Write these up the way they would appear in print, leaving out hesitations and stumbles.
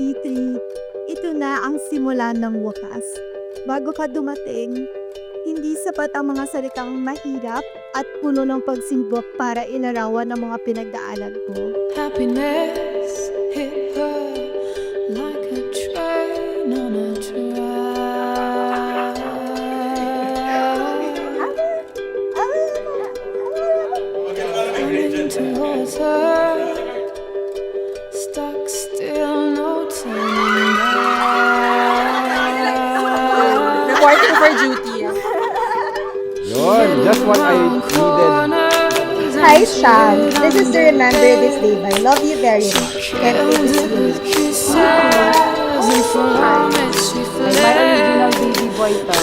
C3, ito na ang simula ng wakas. Bago ka dumating, hindi sapat ang mga salitang mahirap at puno ng pagsimbok para ilarawan ang mga pinagdaanan ko. Happiness hit her like a train on a track. Coming towards her, stuck still, no turning back. Reporting for duty. Yun, just what I needed. Hi, Sham. This is to remember this day. I love you very much. Can't wait to see you. My original baby boy to.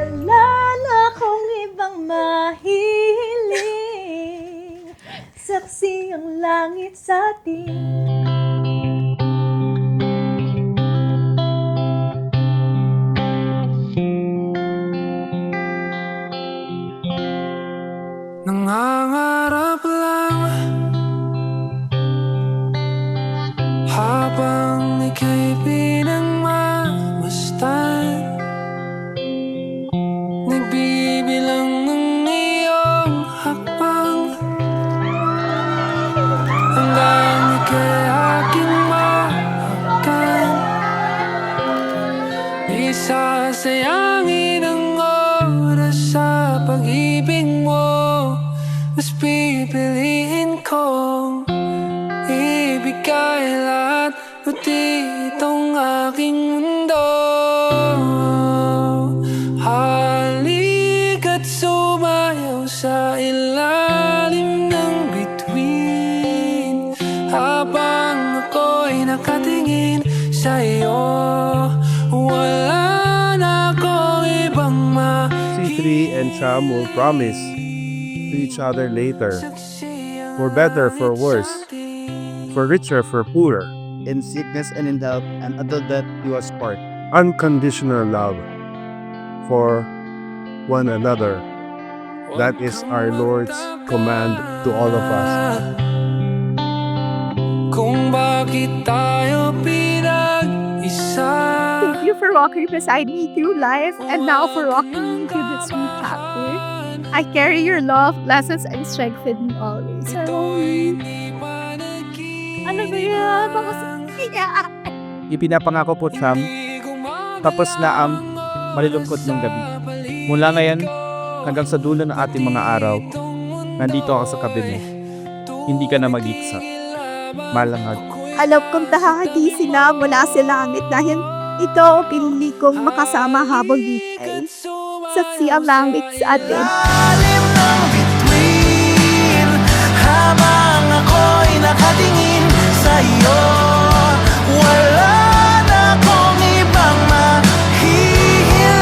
Wala na akong ibang mahihiling. Saksi ang langit sa atin. Nangangarap lang habang ika'y pinagmamasdan, nagbibilang ng iyong hakbang hanggang ika'y aking mahagkan. Isasayangin ang oras sa pag-ibig mo, mas pipiliin kong ibigay lahat, pati itong aking mundo. Halika't sumayaw sa ilalim ng bituin, habang ako'y nakatingin sa iyo. Wala na akong ibang C3 and Cham will promise to each other later, for better, for worse, for richer, for poorer, in sickness and in health, and until death do us part. unconditional love for one another. That is our Lord's command to all of us. Kung bakit tayo pinag-isa. Thank you for walking beside me through life and now for walking me through this new chapter. I carry your love, lessons, and strength with me always. Ano ba yan? Mga sakya! Ipinapangako po, Cham, tapos na ang malulungkot ng gabi. Mula ngayon, hanggang sa dulo ng ating mga araw, nandito ako sa kabi mo. Hindi ka na mag-iisa. Malangag. Alam kong tahati sila mula sa langit dahil ito ang pinili kong makasama habang buhay. Saksi ang langit sa atin. Lalim ng bituin, habang ako'y nakatingin sa iyo. Wala na akong ibang mahihiling.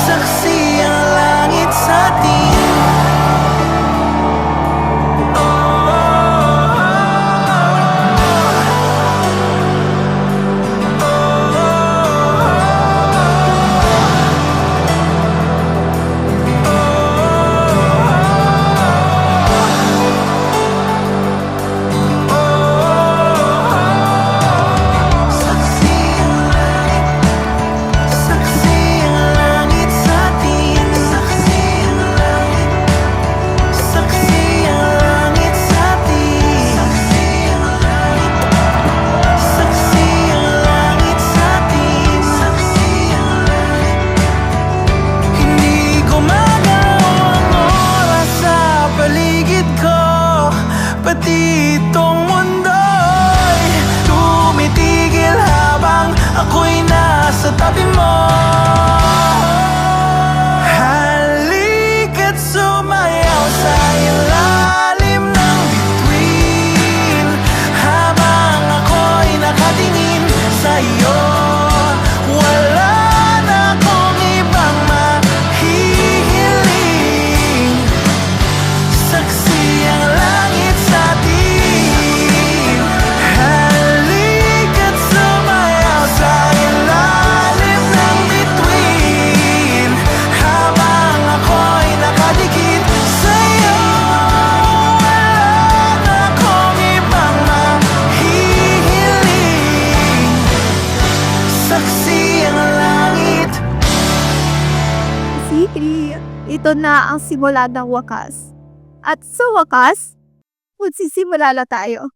Saksi ang langit sa atin. ito na ang simula ng wakas. At sa wakas, magsisimula na tayo.